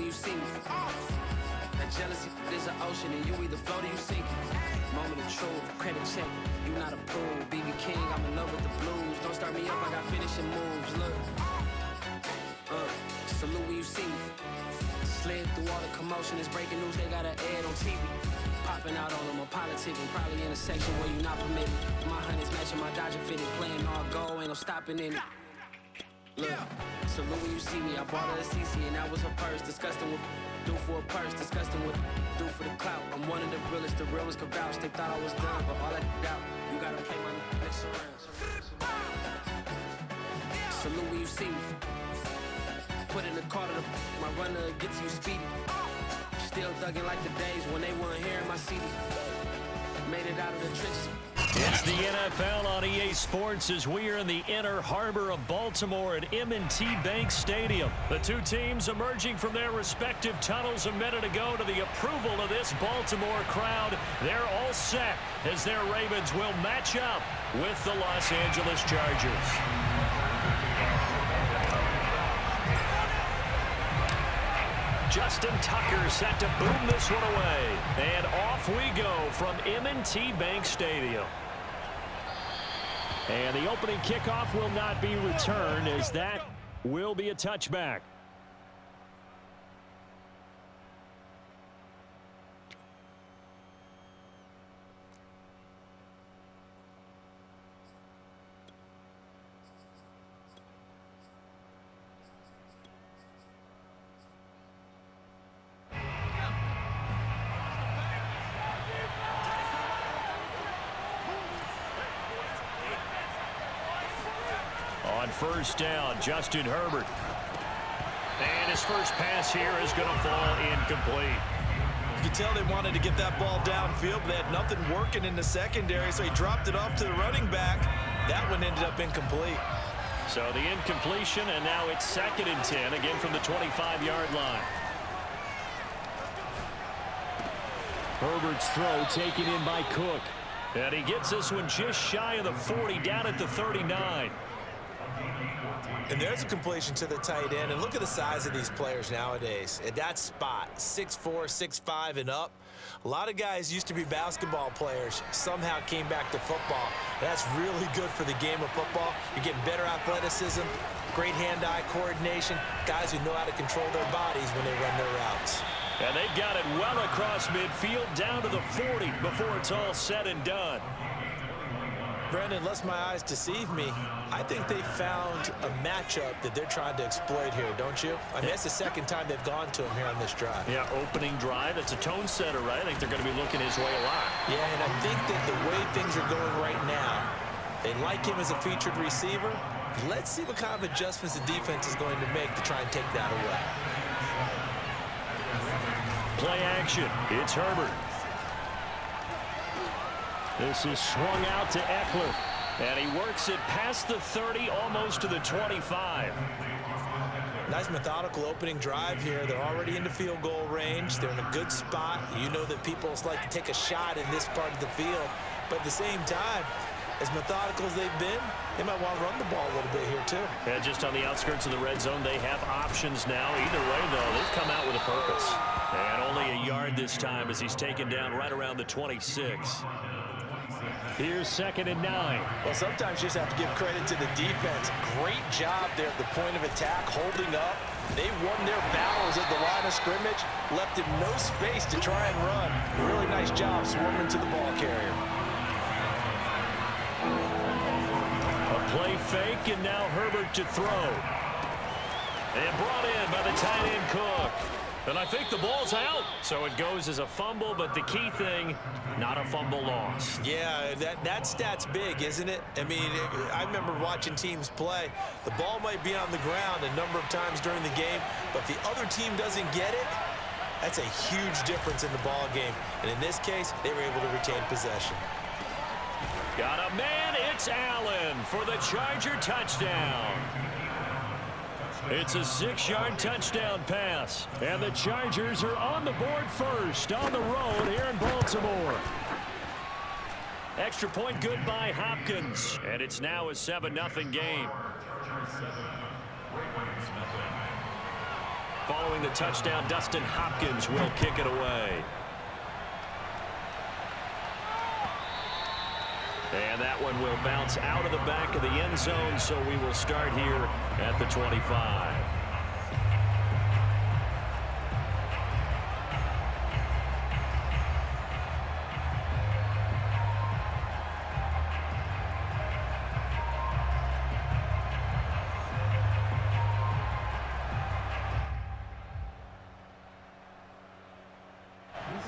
you see me. That jealousy is an ocean, and you either float or you sink. Moment of truth, credit check, you not approved. BB King, I'm in love with the blues. Don't start me up, I got finishing moves. Look, salute when you see me. Slid through all the commotion, it's breaking news, they got an ad on TV. Popping out on them, I'm politicking, probably in a section where you not permitted. My honey's matching my Dodger fitted, playing all go, ain't no stopping in it. Look, salute when you see me, I bought her a CC and that was her purse. Disgusting with do for a purse, disgusting with do for the clout. I'm one of the realest could vouch. They thought I was done, but all I doubt, you gotta play my next around. Salute when you see me. Put in the car to my runner gets you speedy. Still thugging like the days when they weren't hearing my CD. Made it out of the trenches. It's the NFL on EA Sports as we are in the inner harbor of Baltimore at M&T Bank Stadium. The two teams emerging from their respective tunnels a minute ago to the approval of this Baltimore crowd. They're all set as their Ravens will match up with the Los Angeles Chargers. Justin Tucker set to boom this one away. And off we go from M&T Bank Stadium. And the opening kickoff will not be returned as that will be a touchback. On first down, Justin Herbert. And his first pass here is going to fall incomplete. You can tell they wanted to get that ball downfield, but they had nothing working in the secondary, so he dropped it off to the running back. That one ended up incomplete. So the incompletion, and now it's 2nd and 10, again from the 25-yard line. Herbert's throw taken in by Cook. And he gets this one just shy of the 40, down at the 39. And there's a completion to the tight end. And look at the size of these players nowadays. At that spot, 6'4", 6'5", and up. A lot of guys used to be basketball players, somehow came back to football. That's really good for the game of football. You're getting better athleticism, great hand-eye coordination, guys who know how to control their bodies when they run their routes. And they've got it well across midfield, down to the 40 before it's all said and done. Brandon, unless my eyes deceive me, I think they found a matchup that they're trying to exploit here, don't you? I mean, that's the second time they've gone to him here on this drive. Yeah, opening drive. It's a tone setter, right? I think they're going to be looking his way a lot. Yeah, and I think that the way things are going right now, they like him as a featured receiver. Let's see what kind of adjustments the defense is going to make to try and take that away. Play action. It's Herbert. This is swung out to Eckler. And he works it past the 30, almost to the 25. Nice methodical opening drive here. They're already into field goal range. They're in a good spot. You know that people like to take a shot in this part of the field. But at the same time, as methodical as they've been, they might want to run the ball a little bit here too. And just on the outskirts of the red zone, they have options now. Either way, though, they've come out with a purpose. And only a yard this time as he's taken down right around the 26. Here's 2nd and 9. Well, sometimes you just have to give credit to the defense. Great job there at the point of attack, holding up. They won their battles at the line of scrimmage, left him no space to try and run. Really nice job swarming to the ball carrier. A play fake, and now Herbert to throw. And brought in by the tight end Cook. And I think the ball's out. So it goes as a fumble, but the key thing, not a fumble loss. Yeah, that stat's big, isn't it? I mean, I remember watching teams play. The ball might be on the ground a number of times during the game, but if the other team doesn't get it, that's a huge difference in the ball game. And in this case, they were able to retain possession. Got a man, it's Allen for the Charger touchdown. It's a 6-yard touchdown pass. And the Chargers are on the board first on the road here in Baltimore. Extra point good by Hopkins. And it's now a 7-0 game. Following the touchdown, Dustin Hopkins will kick it away. And that one will bounce out of the back of the end zone, so we will start here at the 25.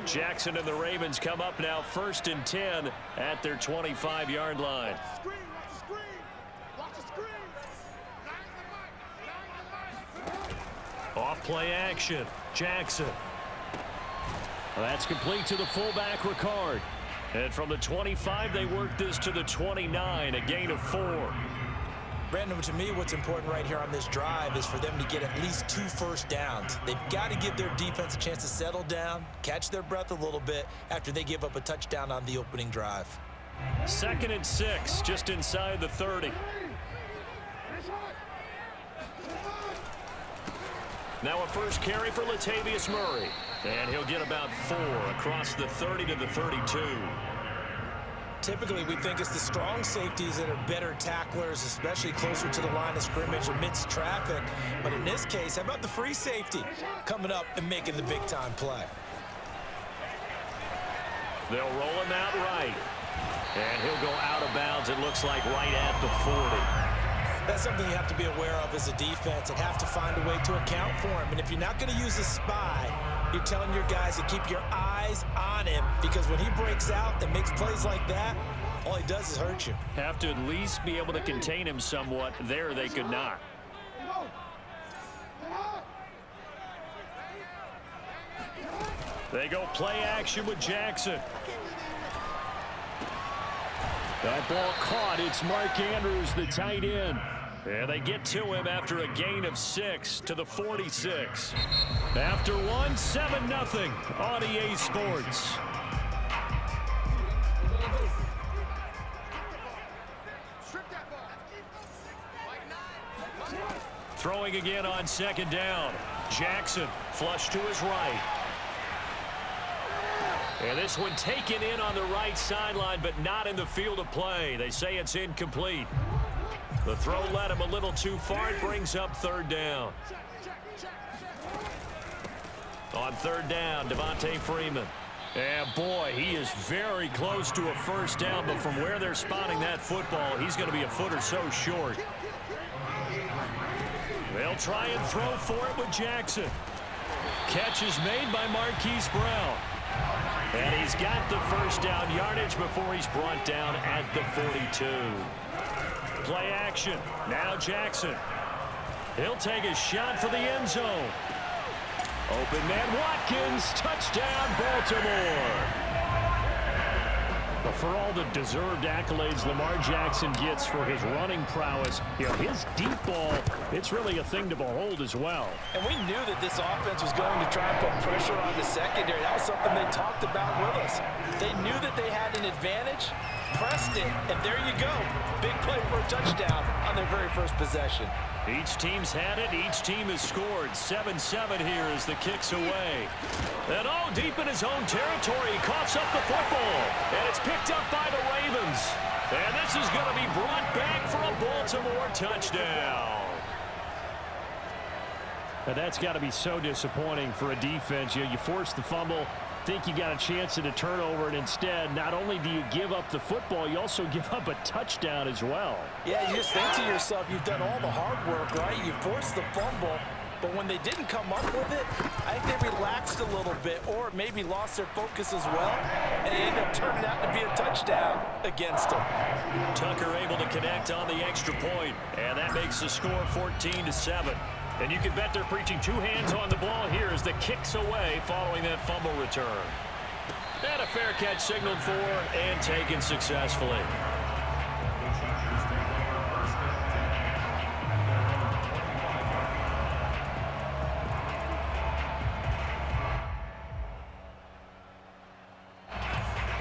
Jackson and the Ravens come up now 1st and 10 at their 25-yard line. Off play action. Jackson. That's complete to the fullback, Ricard. And from the 25, they work this to the 29, a gain of 4. Brandon, to me, what's important right here on this drive is for them to get at least 2 first downs. They've got to give their defense a chance to settle down, catch their breath a little bit after they give up a touchdown on the opening drive. 2nd and 6, just inside the 30. Now a first carry for Latavius Murray. And he'll get about 4 across the 30 to the 32. Typically, we think it's the strong safeties that are better tacklers, especially closer to the line of scrimmage amidst traffic. But in this case, how about the free safety coming up and making the big-time play? They'll roll him out right. And he'll go out of bounds, it looks like, right at the 40. That's something you have to be aware of as a defense and have to find a way to account for him. And if you're not going to use a spy, you're telling your guys to keep your eyes on him, because when he breaks out and makes plays like that, all he does is hurt you. Have to at least be able to contain him somewhat. There they could not. They go play action with Jackson. That ball caught. It's Mark Andrews, the tight end. And they get to him after a gain of 6 to the 46. After one, 7-0 on EA Sports. Throwing again on 2nd down. Jackson flush to his right. And this one taken in on the right sideline, but not in the field of play. They say it's incomplete. The throw led him a little too far. It brings up 3rd down. On 3rd down, Devontae Freeman. And boy, he is very close to a first down, but from where they're spotting that football, he's going to be a foot or so short. They'll try and throw for it with Jackson. Catch is made by Marquise Brown. And he's got the first down yardage before he's brought down at the 42. Play action. Now Jackson. He'll take a shot for the end zone. Open man Watkins. Touchdown Baltimore. But for all the deserved accolades Lamar Jackson gets for his running prowess, his deep ball, it's really a thing to behold as well. And we knew that this offense was going to try and put pressure on the secondary. That was something they talked about with us. They knew that they had an advantage, pressed it, and there you go. Big play for a touchdown on their very first possession. Each team's had it. Each team has scored. 7-7 here as the kick's away. And deep in his own territory. He coughs up the football. And it's picked up by the Ravens. And this is going to be brought back for a Baltimore touchdown. Now that's got to be so disappointing for a defense. You force the fumble, think you got a chance at a turnover, and instead, not only do you give up the football, you also give up a touchdown as well. Yeah, you just think to yourself, you've done all the hard work, right? You forced the fumble, but when they didn't come up with it, I think they relaxed a little bit or maybe lost their focus as well, and it ended up turning out to be a touchdown against them. Tucker able to connect on the extra point, and that makes the score 14-7. And you can bet they're preaching 2 hands on the ball here as the kick's away following that fumble return. And a fair catch signaled for and taken successfully.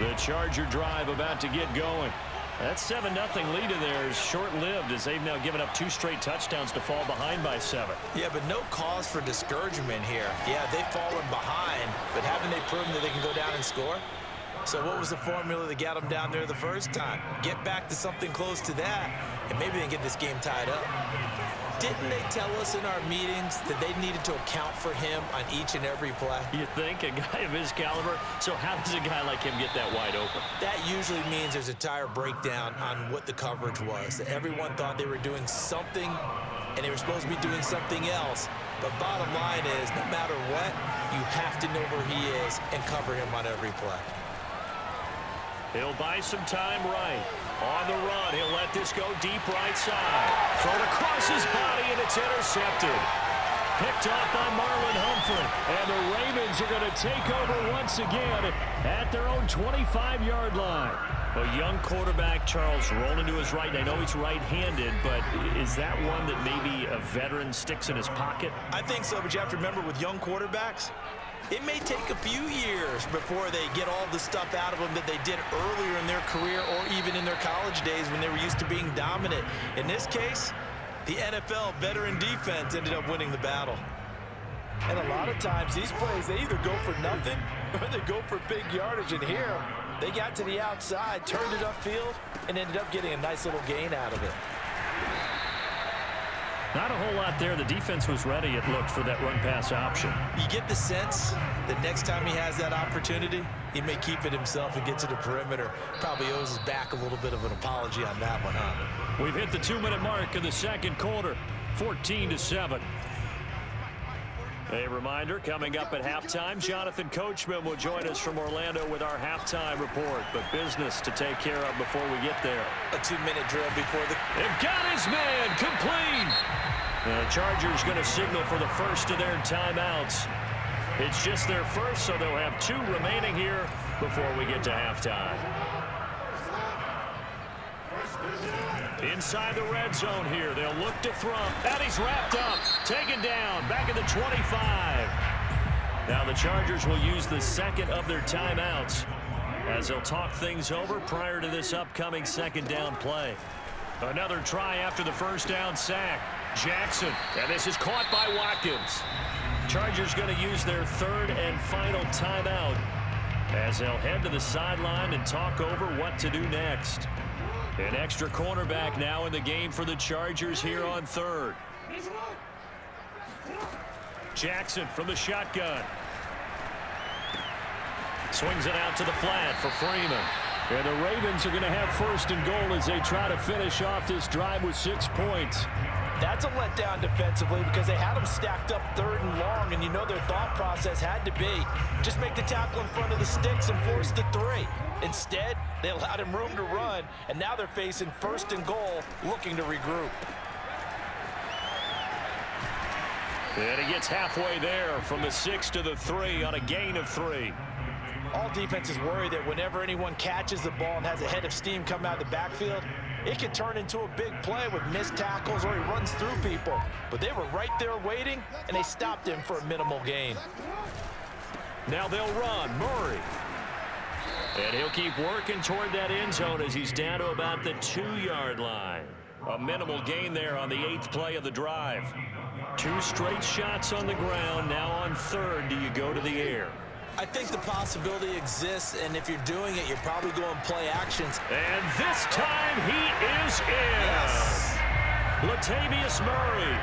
The Charger drive about to get going. That 7-0 lead of theirs short-lived as they've now given up 2 straight touchdowns to fall behind by 7. Yeah, but no cause for discouragement here. Yeah, they've fallen behind, but haven't they proven that they can go down and score? So what was the formula that got them down there the first time? Get back to something close to that, and maybe they can get this game tied up. Didn't they tell us in our meetings that they needed to account for him on each and every play? You think? A guy of his caliber? So how does a guy like him get that wide open? That usually means there's a tire breakdown on what the coverage was. That everyone thought they were doing something, and they were supposed to be doing something else. But bottom line is, no matter what, you have to know where he is and cover him on every play. He'll buy some time right. On the run, he'll let this go deep right side. Thrown across his body, and it's intercepted. Picked off by Marlon Humphrey. And the Ravens are going to take over once again at their own 25-yard line. A young quarterback, Charles, rolling to his right. I know he's right-handed, but is that one that maybe a veteran sticks in his pocket? I think so, but you have to remember with young quarterbacks, it may take a few years before they get all the stuff out of them that they did earlier in their career or even in their college days when they were used to being dominant. In this case, the NFL veteran defense ended up winning the battle. And a lot of times these plays, they either go for nothing or they go for big yardage. And here, they got to the outside, turned it upfield, and ended up getting a nice little gain out of it. Not a whole lot there. The defense was ready, it looked, for that run-pass option. You get the sense that next time he has that opportunity, he may keep it himself and get to the perimeter. Probably owes his back a little bit of an apology on that one, huh? We've hit the 2-minute mark of the second quarter, 14-7. A reminder, coming up at halftime, Jonathan Coachman will join us from Orlando with our halftime report. But business to take care of before we get there. A 2-minute drill before the... They've got his man, complete! The Chargers going to signal for the first of their timeouts. It's just their first, so they'll have 2 remaining here before we get to halftime. Inside the red zone here, they'll look to throw. And he's wrapped up, taken down, back at the 25. Now the Chargers will use the second of their timeouts as they'll talk things over prior to this upcoming second down play. Another try after the first down sack. Jackson, and this is caught by Watkins. Chargers going to use their third and final timeout as they'll head to the sideline and talk over what to do next. An extra cornerback now in the game for the Chargers here on third. Jackson from the shotgun. Swings it out to the flat for Freeman. And the Ravens are going to have first and goal as they try to finish off this drive with 6 points. That's a letdown defensively because they had them stacked up third and long, and you know their thought process had to be just make the tackle in front of the sticks and force the 3. Instead, they allowed him room to run, and now they're facing first and goal, looking to regroup. And he gets halfway there from the 6 to the 3 on a gain of 3. All defenses worry that whenever anyone catches the ball and has a head of steam come out of the backfield, it can turn into a big play with missed tackles or he runs through people. But they were right there waiting, and they stopped him for a minimal gain. Now they'll run. Murray. And he'll keep working toward that end zone as he's down to about the 2-yard line. A minimal gain there on the 8th play of the drive. 2 straight shots on the ground. Now on third, do you go to the air? I think the possibility exists, and if you're doing it, you're probably going play actions. And this time he is in. Yes. Latavius Murray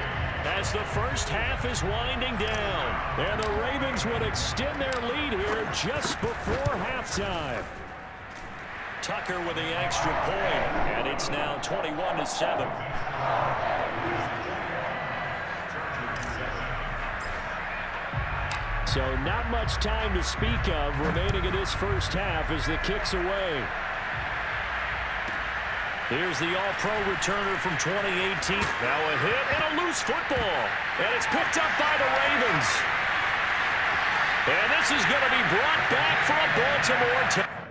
as the first half is winding down. And the Ravens would extend their lead here just before halftime. Tucker with the extra point, and it's now 21-7. So not much time to speak of remaining in this first half as the kick's away. Here's the all-pro returner from 2018. Now a hit and a loose football. And it's picked up by the Ravens. And this is going to be brought back for a Baltimore.